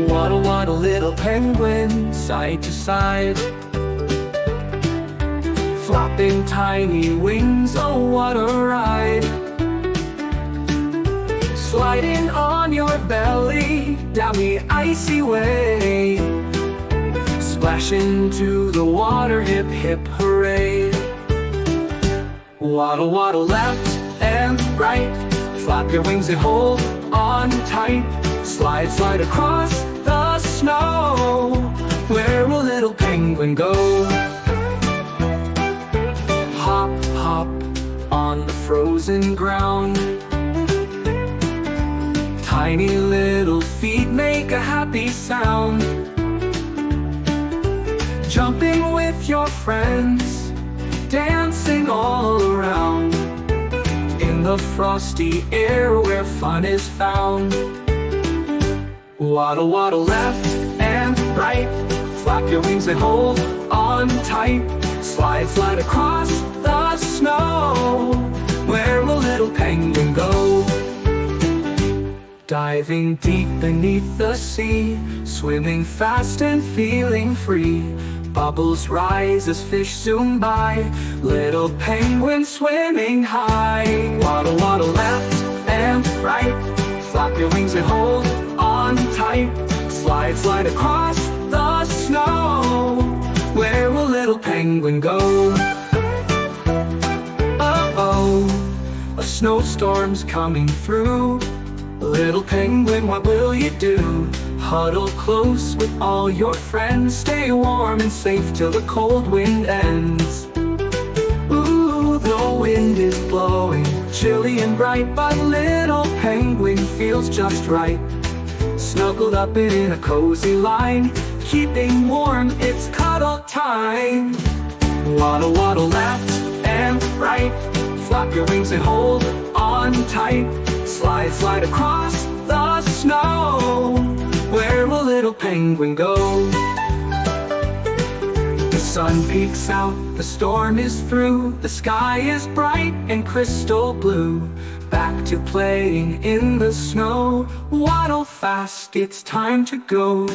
Waddle, waddle, little penguin, side to side, flapping tiny wings, oh what a ride. Sliding on your belly down the icy way, splash into the water, hip hip hooray. Waddle, waddle, left and right, flap your wings and hold on tight. Slide, slide across the snow, where will little penguin go? Hop, hop on the frozen ground, tiny little feet make a happy sound. Jumping with your friends, dancing all around, in the frosty air where fun is found. Waddle, waddle, left and right, flap your wings and hold on tight. Slide, slide across the snow, where will little penguin go? Diving deep beneath the sea, swimming fast and feeling free. Bubbles rise as fish zoom by, little penguin swimming high. Waddle, waddle, left and right, flap your wings and hold on tight. Slide, slide across the snow, where will little penguin go? Uh-oh, a snowstorm's coming through. Little penguin, what will you do? Huddle close with all your friends, stay warm and safe till the cold wind ends. Ooh, the wind is blowing, chilly and bright, but little penguin feels just right. Snuggled up in a cozy line, keeping warm, it's cuddle time. Waddle, waddle, left and right, flap your wings and hold on tight. Slide, slide across the snow, where will little penguin go? The sun peeks out, the storm is through, the sky is bright and crystal blue. Back to playing in the snow, waddle fast, it's time to go.